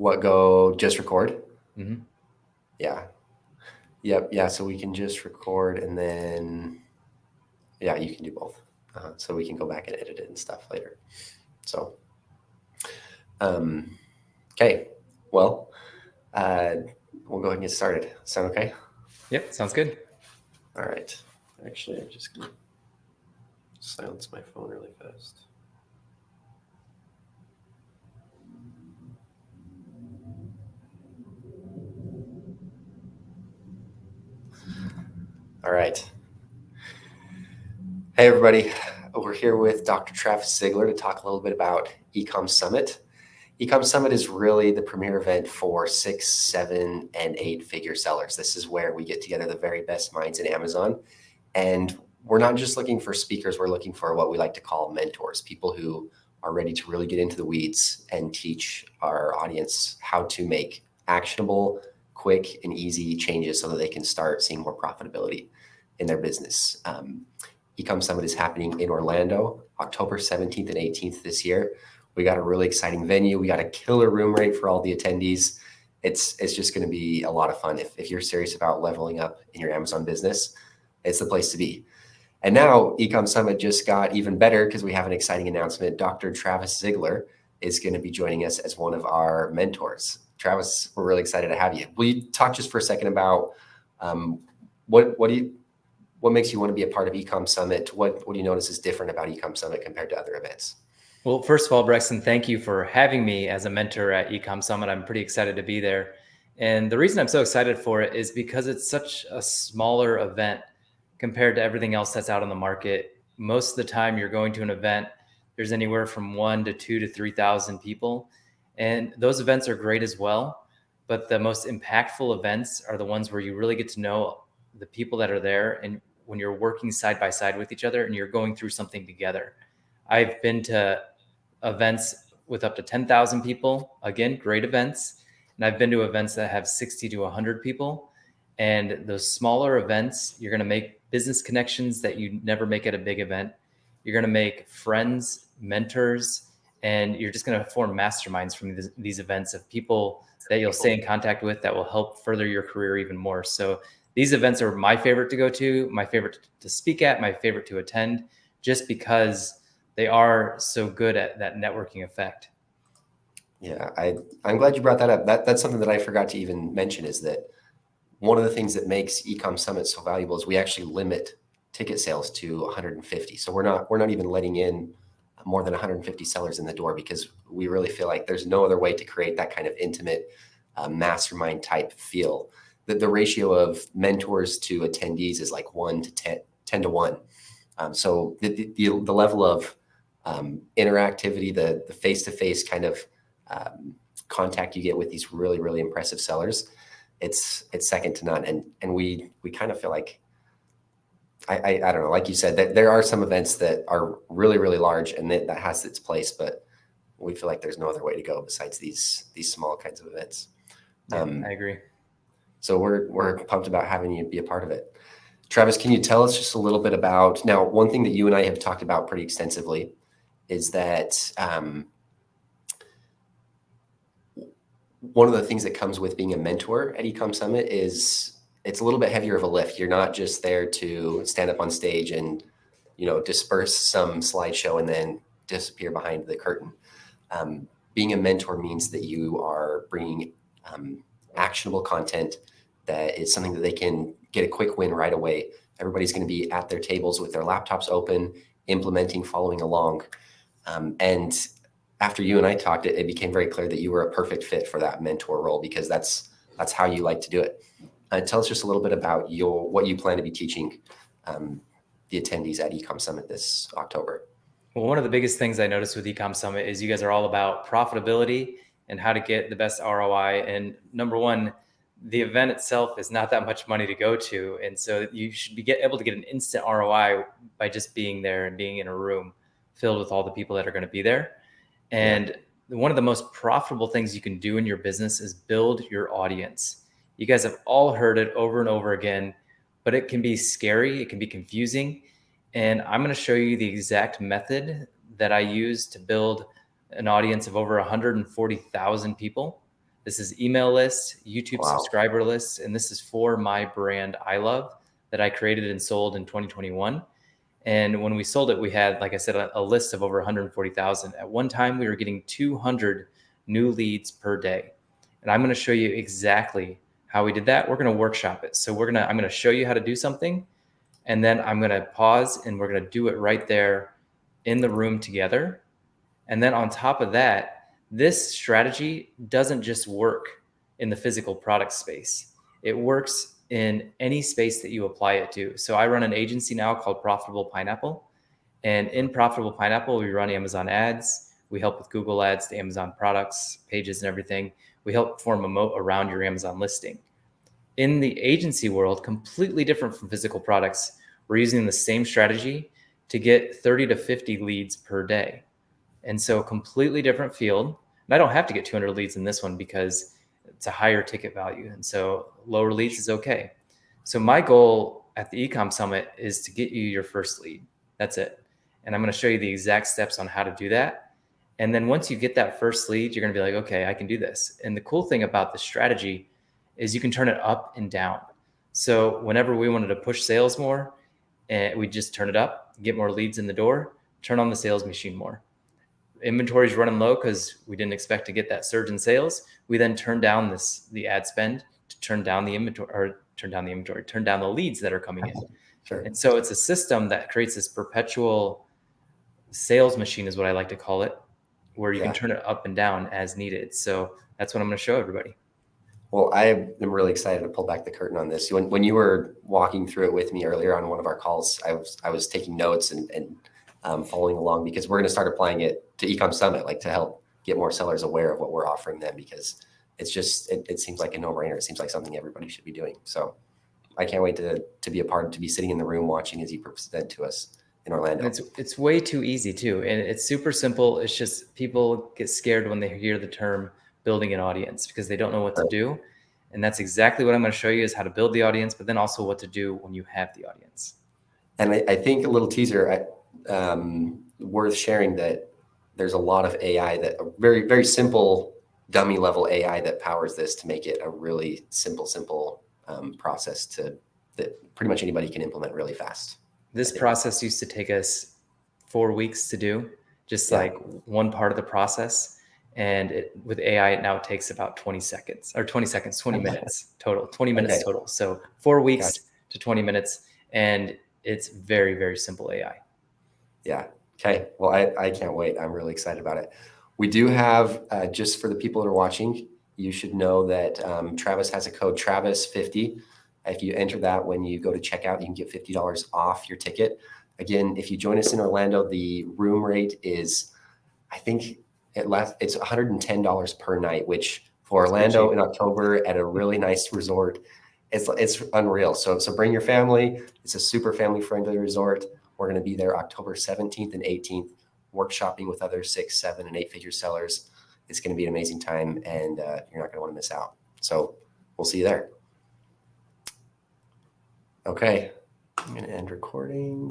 Go just record? Mm-hmm. Yeah. Yep. Yeah. So we can just record and then, yeah, you can do both. So we can go back and edit it and stuff later. So, okay. Well, we'll go ahead and get started. Sound okay? Yep, sounds good. All right. Actually, I'm just going to silence my phone really fast. All right. Hey, everybody. We're here with Dr. Travis Zigler to talk a little bit about Ecom Summit. Ecom Summit is really the premier event for 6, 7, and 8-figure sellers. This is where we get together the very best minds in Amazon. And we're not just looking for speakers, we're looking for what we like to call mentors, people who are ready to really get into the weeds and teach our audience how to make actionable, quick, and easy changes so that they can start seeing more profitability in their business. Ecom Summit is happening in Orlando, October 17th and 18th this year. We got a really exciting venue. We got a killer room rate for all the attendees. It's just going to be a lot of fun. If you're serious about leveling up in your Amazon business, it's the place to be. And now Ecom Summit just got even better because we have an exciting announcement. Dr. Travis Zigler is going to be joining us as one of our mentors. Travis, we're really excited to have you. Will you talk just for a second about what makes you want to be a part of Ecom Summit? What do you notice is different about Ecom Summit compared to other events? Well, first of all, Brexton, thank you for having me as a mentor at Ecom Summit. I'm pretty excited to be there. And the reason I'm so excited for it is because it's such a smaller event compared to everything else that's out on the market. Most of the time you're going to an event, there's anywhere from 1 to 2 to 3,000 people. And those events are great as well. But the most impactful events are the ones where you really get to know the people that are there, and when you're working side by side with each other and you're going through something together. I've been to events with up to 10,000 people, again, great events. And I've been to events that have 60 to 100 people. And those smaller events, you're going to make business connections that you never make at a big event. You're going to make friends, mentors, and you're just going to form masterminds from these events of people that you'll stay in contact with that will help further your career even more. So these events are my favorite to go to, my favorite to speak at, my favorite to attend, just because they are so good at that networking effect. Yeah, I'm glad you brought that up. That's something that I forgot to even mention, is that one of the things that makes Ecom Summit so valuable is we actually limit ticket sales to 150. So we're not even letting in more than 150 sellers in the door, because we really feel like there's no other way to create that kind of intimate mastermind type feel. The ratio of mentors to attendees is like 1 to 10 to 1. So the level of interactivity, the face-to-face kind of contact you get with these really, really impressive sellers, it's second to none. And we kind of feel like, I don't know, like you said, that there are some events that are really, really large and that has its place, but we feel like there's no other way to go besides these small kinds of events. Yeah, I agree. So we're pumped about having you be a part of it. Travis, can you tell us just a little bit about, now, one thing that you and I have talked about pretty extensively is that one of the things that comes with being a mentor at Ecom Summit is it's a little bit heavier of a lift. You're not just there to stand up on stage and, disperse some slideshow and then disappear behind the curtain. Being a mentor means that you are bringing actionable content that is something that they can get a quick win right away. Everybody's going to be at their tables with their laptops open, implementing, following along. And after you and I talked, it became very clear that you were a perfect fit for that mentor role, because that's how you like to do it. Tell us just a little bit about what you plan to be teaching the attendees at Ecom Summit this October. Well, one of the biggest things I noticed with Ecom Summit is you guys are all about profitability and how to get the best ROI. And number one, the event itself is not that much money to go to. And so you should be able to get an instant ROI by just being there and being in a room filled with all the people that are going to be there. And one of the most profitable things you can do in your business is build your audience. You guys have all heard it over and over again, but it can be scary. It can be confusing. And I'm going to show you the exact method that I use to build an audience of over 140,000 people This is email lists, YouTube Wow. subscriber lists, and this is for my brand I Love that I created and sold in 2021. And when we sold it, we had, like I said, a list of over 140,000. At one time, we were getting 200 new leads per day. And I'm going to show you exactly how we did that. We're going to workshop it. So I'm going to show you how to do something, and then I'm going to pause and we're going to do it right there in the room together. And then on top of that, this strategy doesn't just work in the physical product space. It works in any space that you apply it to. So I run an agency now called Profitable Pineapple. And in Profitable Pineapple, we run Amazon ads. We help with Google ads, the Amazon products, pages, and everything. We help form a moat around your Amazon listing. In the agency world, completely different from physical products, we're using the same strategy to get 30 to 50 leads per day. And so completely different field. And I don't have to get 200 leads in this one because it's a higher ticket value. And so lower leads is okay. So my goal at the Ecom Summit is to get you your first lead. That's it. And I'm going to show you the exact steps on how to do that. And then once you get that first lead, you're going to be like, okay, I can do this. And the cool thing about the strategy is you can turn it up and down. So whenever we wanted to push sales more, and we just turn it up, get more leads in the door, turn on the sales machine more. Inventory is running low because we didn't expect to get that surge in sales. We then turn down the ad spend to turn down the leads that are coming in. Sure. And so it's a system that creates this perpetual sales machine, is what I like to call it, where you can turn it up and down as needed. So that's what I'm going to show everybody. Well, I am really excited to pull back the curtain on this. When you were walking through it with me earlier on one of our calls, I was taking notes and following along, because we're going to start applying it to Ecom Summit, like to help get more sellers aware of what we're offering them, because it's just, it seems like a no-brainer. It seems like something everybody should be doing. So I can't wait to be a part, to be sitting in the room watching as you present to us in Orlando. And it's way too easy too. And it's super simple. It's just people get scared when they hear the term building an audience because they don't know what to do. And that's exactly what I'm going to show you, is how to build the audience, but then also what to do when you have the audience. And I think a little teaser, worth sharing, that there's a lot of AI, that a very, very simple dummy level AI that powers this to make it a really simple process that pretty much anybody can implement really fast. This process used to take us 4 weeks to do, just like one part of the process. And with AI, now it takes about 20 minutes total, 20 minutes total. So 4 weeks to 20 minutes. And it's very, very simple AI. Yeah. Okay. Well, I can't wait. I'm really excited about it. We do have, just for the people that are watching, you should know that Travis has a code Travis50. If you enter that when you go to checkout, you can get $50 off your ticket. Again, if you join us in Orlando, the room rate is, I think it's $110 per night, which for Orlando in October at a really nice resort, it's unreal. So bring your family. It's a super family friendly resort. We're going to be there October 17th and 18th, workshopping with other 6, 7, and 8 figure sellers. It's going to be an amazing time, and you're not going to want to miss out. So we'll see you there. Okay, I'm going to end recording.